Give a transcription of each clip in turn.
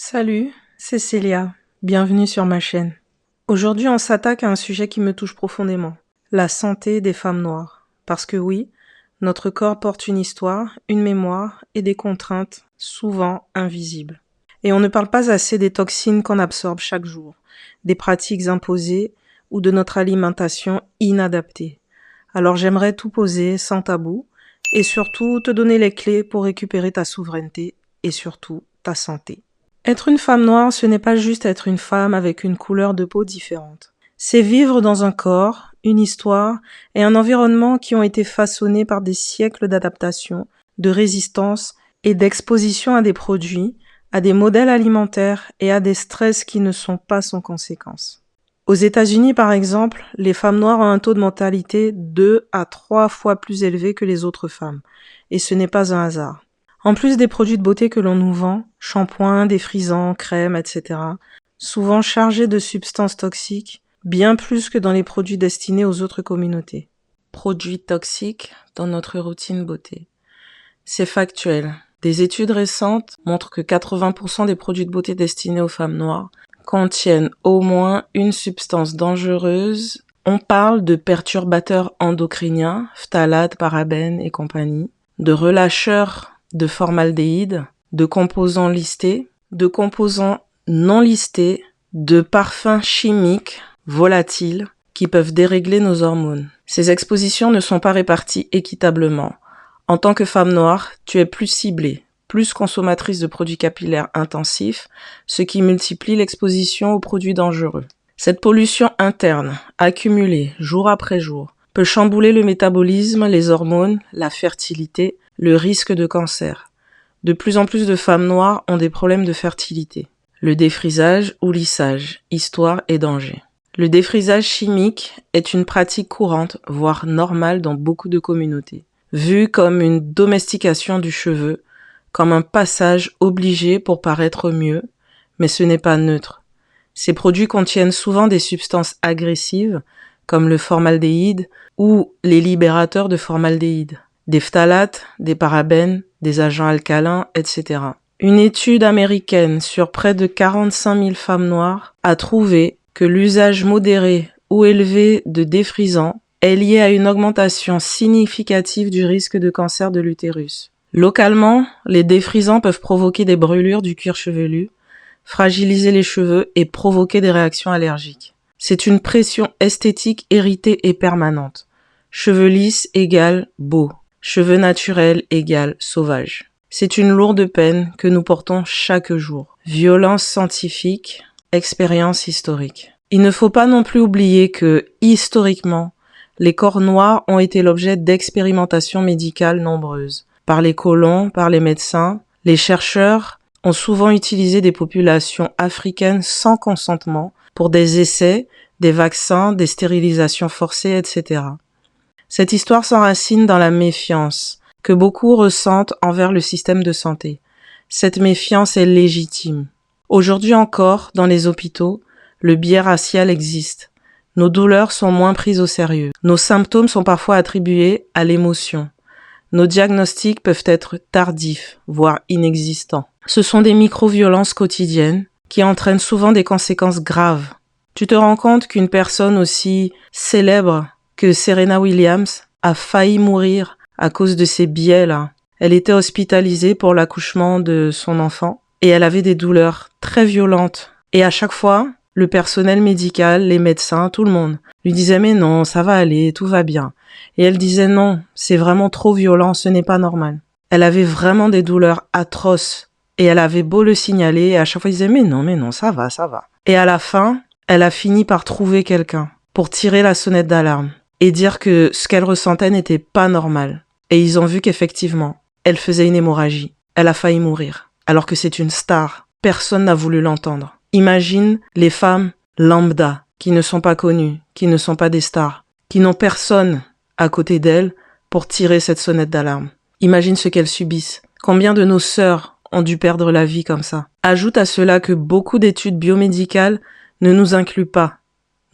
Salut, c'est Célia. Bienvenue sur ma chaîne. Aujourd'hui, on s'attaque à un sujet qui me touche profondément, la santé des femmes noires. Parce que oui, notre corps porte une histoire, une mémoire et des contraintes souvent invisibles. Et on ne parle pas assez des toxines qu'on absorbe chaque jour, des pratiques imposées ou de notre alimentation inadaptée. Alors j'aimerais tout poser sans tabou et surtout te donner les clés pour récupérer ta souveraineté et surtout ta santé. Être une femme noire, ce n'est pas juste être une femme avec une couleur de peau différente. C'est vivre dans un corps, une histoire et un environnement qui ont été façonnés par des siècles d'adaptation, de résistance et d'exposition à des produits, à des modèles alimentaires et à des stress qui ne sont pas sans conséquences. Aux États-Unis, par exemple, les femmes noires ont un taux de mortalité 2 à 3 fois plus élevé que les autres femmes. Et ce n'est pas un hasard. En plus des produits de beauté que l'on nous vend, shampoings, défrisants, crèmes, etc., souvent chargés de substances toxiques, bien plus que dans les produits destinés aux autres communautés. Produits toxiques dans notre routine beauté. C'est factuel. Des études récentes montrent que 80% des produits de beauté destinés aux femmes noires contiennent au moins une substance dangereuse. On parle de perturbateurs endocriniens, phtalates, parabènes et compagnie, de relâcheurs de formaldéhyde, de composants listés, de composants non listés, de parfums chimiques volatiles qui peuvent dérégler nos hormones. Ces expositions ne sont pas réparties équitablement. En tant que femme noire, tu es plus ciblée, plus consommatrice de produits capillaires intensifs, ce qui multiplie l'exposition aux produits dangereux. Cette pollution interne, accumulée jour après jour, peut chambouler le métabolisme, les hormones, la fertilité, le risque de cancer. De plus en plus de femmes noires ont des problèmes de fertilité. Le défrisage ou lissage, histoire et danger. Le défrisage chimique est une pratique courante, voire normale dans beaucoup de communautés, vue comme une domestication du cheveu, comme un passage obligé pour paraître mieux, mais ce n'est pas neutre. Ces produits contiennent souvent des substances agressives, comme le formaldéhyde ou les libérateurs de formaldéhyde, des phtalates, des parabènes, des agents alcalins, etc. Une étude américaine sur près de 45 000 femmes noires a trouvé que l'usage modéré ou élevé de défrisants est lié à une augmentation significative du risque de cancer de l'utérus. Localement, les défrisants peuvent provoquer des brûlures du cuir chevelu, fragiliser les cheveux et provoquer des réactions allergiques. C'est une pression esthétique héritée et permanente. Cheveux lisses égale beau. Cheveux naturels égale sauvage. C'est une lourde peine que nous portons chaque jour. Violence scientifique, expérience historique. Il ne faut pas non plus oublier que, historiquement, les corps noirs ont été l'objet d'expérimentations médicales nombreuses. Par les colons, par les médecins, les chercheurs ont souvent utilisé des populations africaines sans consentement pour des essais, des vaccins, des stérilisations forcées, etc. Cette histoire s'enracine dans la méfiance que beaucoup ressentent envers le système de santé. Cette méfiance est légitime. Aujourd'hui encore, dans les hôpitaux, le biais racial existe. Nos douleurs sont moins prises au sérieux. Nos symptômes sont parfois attribués à l'émotion. Nos diagnostics peuvent être tardifs, voire inexistants. Ce sont des micro-violences quotidiennes qui entraînent souvent des conséquences graves. Tu te rends compte qu'une personne aussi célèbre que Serena Williams a failli mourir à cause de ces biais-là. Elle était hospitalisée pour l'accouchement de son enfant et elle avait des douleurs très violentes. Et à chaque fois, le personnel médical, les médecins, tout le monde lui disait « mais non, ça va aller, tout va bien ». Et elle disait « non, c'est vraiment trop violent, ce n'est pas normal ». Elle avait vraiment des douleurs atroces et elle avait beau le signaler et à chaque fois elle disait « mais non, ça va, ça va ». Et à la fin, elle a fini par trouver quelqu'un pour tirer la sonnette d'alarme et dire que ce qu'elle ressentait n'était pas normal. Et ils ont vu qu'effectivement, elle faisait une hémorragie. Elle a failli mourir. Alors que c'est une star. Personne n'a voulu l'entendre. Imagine les femmes lambda, qui ne sont pas connues, qui ne sont pas des stars, qui n'ont personne à côté d'elles pour tirer cette sonnette d'alarme. Imagine ce qu'elles subissent. Combien de nos sœurs ont dû perdre la vie comme ça? Ajoute à cela que beaucoup d'études biomédicales ne nous incluent pas.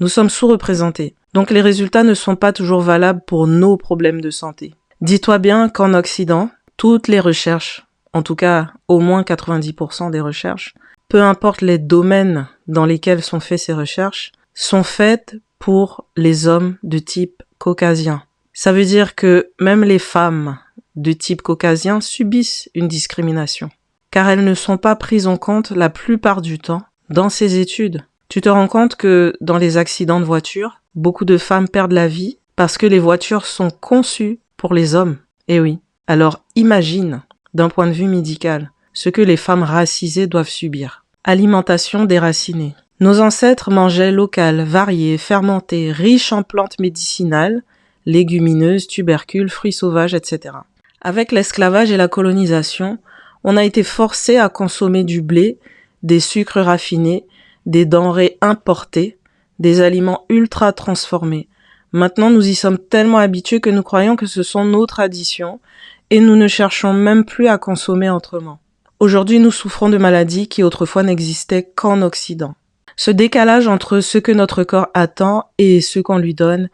Nous sommes sous-représentés. Donc les résultats ne sont pas toujours valables pour nos problèmes de santé. Dis-toi bien qu'en Occident, toutes les recherches, en tout cas au moins 90% des recherches, peu importe les domaines dans lesquels sont faites ces recherches, sont faites pour les hommes de type caucasien. Ça veut dire que même les femmes de type caucasien subissent une discrimination, car elles ne sont pas prises en compte la plupart du temps dans ces études. Tu te rends compte que dans les accidents de voiture, beaucoup de femmes perdent la vie parce que les voitures sont conçues pour les hommes. Eh oui. Alors imagine, d'un point de vue médical, ce que les femmes racisées doivent subir. Alimentation déracinée. Nos ancêtres mangeaient local, varié, fermenté, riche en plantes médicinales, légumineuses, tubercules, fruits sauvages, etc. Avec l'esclavage et la colonisation, on a été forcé à consommer du blé, des sucres raffinés, des denrées importées, des aliments ultra transformés. Maintenant, nous y sommes tellement habitués que nous croyons que ce sont nos traditions et nous ne cherchons même plus à consommer autrement. Aujourd'hui, nous souffrons de maladies qui autrefois n'existaient qu'en Occident. Ce décalage entre ce que notre corps attend et ce qu'on lui donne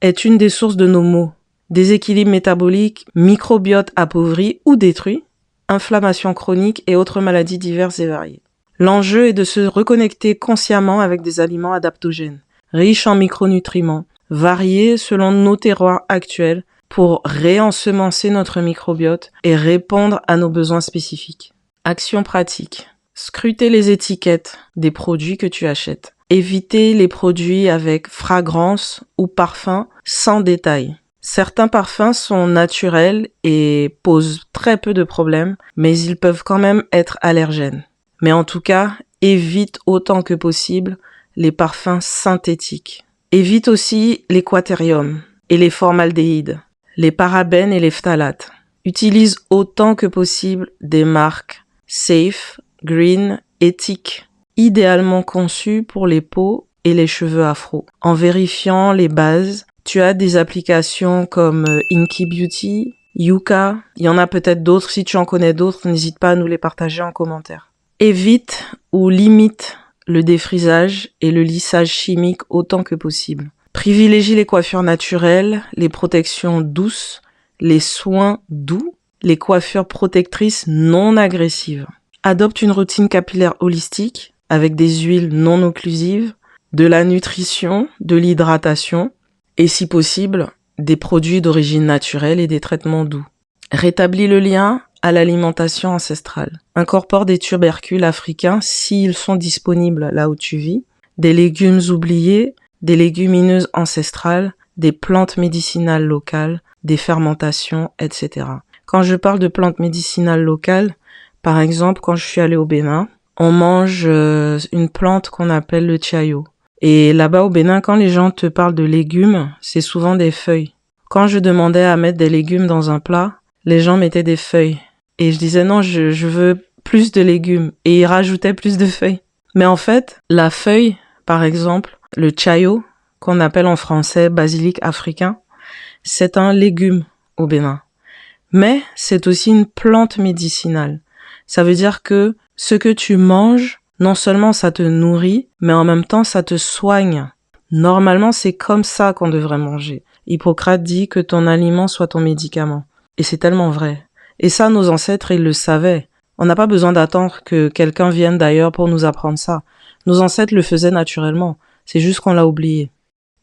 est une des sources de nos maux. Déséquilibre métabolique, microbiote appauvri ou détruit, inflammation chronique et autres maladies diverses et variées. L'enjeu est de se reconnecter consciemment avec des aliments adaptogènes, riches en micronutriments, variés selon nos terroirs actuels pour réensemencer notre microbiote et répondre à nos besoins spécifiques. Action pratique. Scruter les étiquettes des produits que tu achètes. Éviter les produits avec fragrance ou parfum sans détail. Certains parfums sont naturels et posent très peu de problèmes, mais ils peuvent quand même être allergènes. Mais en tout cas, évite autant que possible les parfums synthétiques. Évite aussi les quaterniums et les formaldéhydes, les parabènes et les phtalates. Utilise autant que possible des marques safe, green, éthiques, idéalement conçues pour les peaux et les cheveux afro. En vérifiant les bases, tu as des applications comme Inky Beauty, Yuka, il y en a peut-être d'autres, si tu en connais d'autres, n'hésite pas à nous les partager en commentaire. Évite ou limite le défrisage et le lissage chimique autant que possible. Privilégie les coiffures naturelles, les protections douces, les soins doux, les coiffures protectrices non agressives. Adopte une routine capillaire holistique avec des huiles non occlusives, de la nutrition, de l'hydratation et si possible, des produits d'origine naturelle et des traitements doux. Rétablis le lien à l'alimentation ancestrale. Incorpore des tubercules africains s'ils sont disponibles là où tu vis, des légumes oubliés, des légumineuses ancestrales, des plantes médicinales locales, des fermentations, etc. Quand je parle de plantes médicinales locales, par exemple, quand je suis allée au Bénin, on mange une plante qu'on appelle le chayo. Et là-bas au Bénin, quand les gens te parlent de légumes, c'est souvent des feuilles. Quand je demandais à mettre des légumes dans un plat, les gens mettaient des feuilles. Et je disais non, je veux plus de légumes. Et ils rajoutaient plus de feuilles. Mais en fait, la feuille, par exemple, le chayo, qu'on appelle en français basilic africain, c'est un légume au Bénin. Mais c'est aussi une plante médicinale. Ça veut dire que ce que tu manges, non seulement ça te nourrit, mais en même temps ça te soigne. Normalement, c'est comme ça qu'on devrait manger. Hippocrate dit que ton aliment soit ton médicament. Et c'est tellement vrai. Et ça, nos ancêtres, ils le savaient. On n'a pas besoin d'attendre que quelqu'un vienne d'ailleurs pour nous apprendre ça. Nos ancêtres le faisaient naturellement. C'est juste qu'on l'a oublié.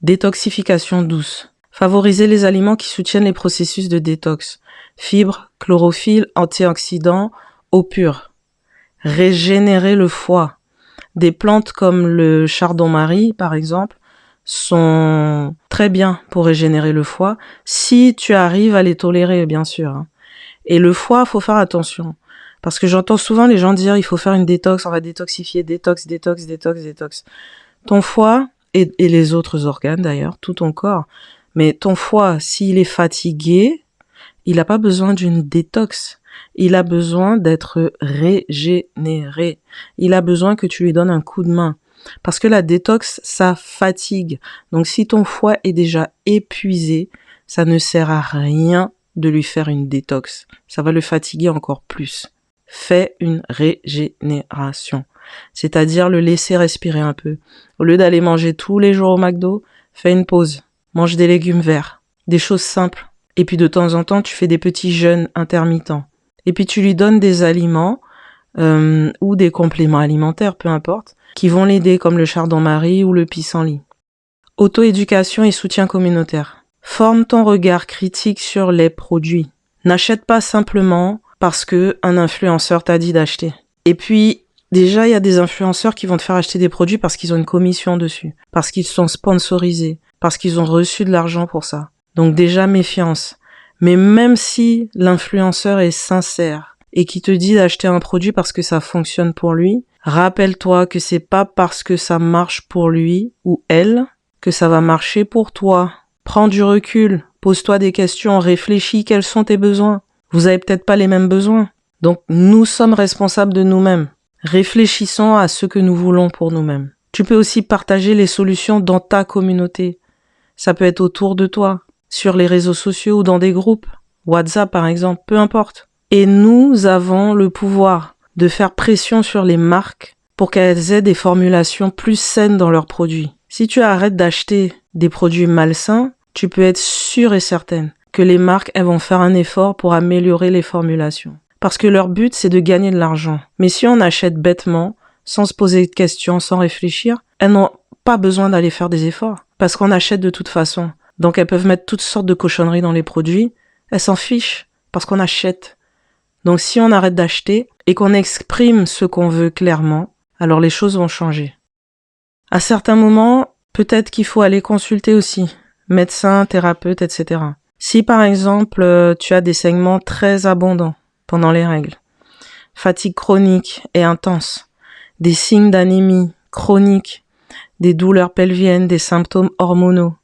Détoxification douce. Favoriser les aliments qui soutiennent les processus de détox. Fibres, chlorophylle, antioxydants, eau pure. Régénérer le foie. Des plantes comme le chardon-marie, par exemple, sont très bien pour régénérer le foie, si tu arrives à les tolérer, bien sûr. Et le foie, faut faire attention. Parce que j'entends souvent les gens dire, il faut faire une détox, on va détoxifier, détox. Ton foie, et les autres organes d'ailleurs, tout ton corps, mais ton foie, s'il est fatigué, il n'a pas besoin d'une détox. Il a besoin d'être régénéré. Il a besoin que tu lui donnes un coup de main. Parce que la détox, ça fatigue. Donc si ton foie est déjà épuisé, ça ne sert à rien de lui faire une détox. Ça va le fatiguer encore plus. Fais une régénération. C'est-à-dire le laisser respirer un peu. Au lieu d'aller manger tous les jours au McDo, fais une pause. Mange des légumes verts. Des choses simples. Et puis de temps en temps, tu fais des petits jeûnes intermittents. Et puis tu lui donnes des aliments ou des compléments alimentaires, peu importe, qui vont l'aider comme le chardon-marie ou le pissenlit. Auto-éducation et soutien communautaire. Forme ton regard critique sur les produits. N'achète pas simplement parce que un influenceur t'a dit d'acheter. Et puis, déjà, il y a des influenceurs qui vont te faire acheter des produits parce qu'ils ont une commission dessus, parce qu'ils sont sponsorisés, parce qu'ils ont reçu de l'argent pour ça. Donc déjà, méfiance. Mais même si l'influenceur est sincère et qui te dit d'acheter un produit parce que ça fonctionne pour lui, rappelle-toi que c'est pas parce que ça marche pour lui ou elle que ça va marcher pour toi. Prends du recul, pose-toi des questions, réfléchis, quels sont tes besoins. Vous avez peut-être pas les mêmes besoins. Donc, nous sommes responsables de nous-mêmes. Réfléchissons à ce que nous voulons pour nous-mêmes. Tu peux aussi partager les solutions dans ta communauté. Ça peut être autour de toi, sur les réseaux sociaux ou dans des groupes. WhatsApp, par exemple, peu importe. Et nous avons le pouvoir de faire pression sur les marques pour qu'elles aient des formulations plus saines dans leurs produits. Si tu arrêtes d'acheter des produits malsains, tu peux être sûre et certaine que les marques, elles vont faire un effort pour améliorer les formulations. Parce que leur but, c'est de gagner de l'argent. Mais si on achète bêtement, sans se poser de questions, sans réfléchir, elles n'ont pas besoin d'aller faire des efforts. Parce qu'on achète de toute façon. Donc elles peuvent mettre toutes sortes de cochonneries dans les produits. Elles s'en fichent parce qu'on achète. Donc si on arrête d'acheter et qu'on exprime ce qu'on veut clairement, alors les choses vont changer. À certains moments, peut-être qu'il faut aller consulter aussi, médecin, thérapeute, etc. Si par exemple, tu as des saignements très abondants pendant les règles, fatigue chronique et intense, des signes d'anémie chronique, des douleurs pelviennes, des symptômes hormonaux,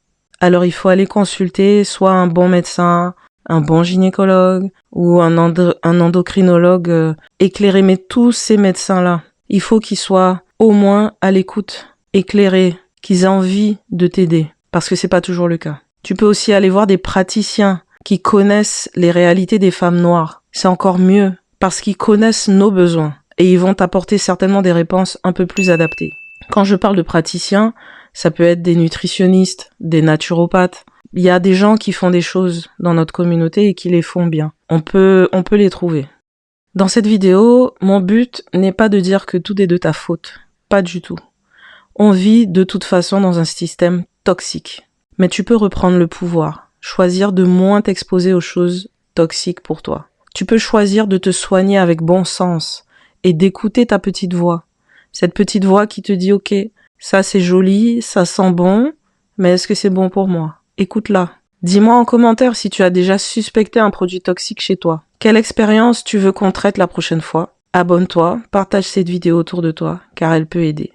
alors il faut aller consulter soit un bon médecin, un bon gynécologue ou un endocrinologue éclairé. Mais tous ces médecins-là, il faut qu'ils soient au moins à l'écoute, éclairés, qu'ils aient envie de t'aider, parce que c'est pas toujours le cas. Tu peux aussi aller voir des praticiens qui connaissent les réalités des femmes noires. C'est encore mieux, parce qu'ils connaissent nos besoins et ils vont t'apporter certainement des réponses un peu plus adaptées. Quand je parle de praticiens, ça peut être des nutritionnistes, des naturopathes. Il y a des gens qui font des choses dans notre communauté et qui les font bien. On peut les trouver. Dans cette vidéo, mon but n'est pas de dire que tout est de ta faute. Pas du tout. On vit de toute façon dans un système toxique. Mais tu peux reprendre le pouvoir, choisir de moins t'exposer aux choses toxiques pour toi. Tu peux choisir de te soigner avec bon sens et d'écouter ta petite voix. Cette petite voix qui te dit « Ok, ça c'est joli, ça sent bon, mais est-ce que c'est bon pour moi ?» Écoute-la. Dis-moi en commentaire si tu as déjà suspecté un produit toxique chez toi. Quelle expérience tu veux qu'on traite la prochaine fois? Abonne-toi, partage cette vidéo autour de toi, car elle peut aider.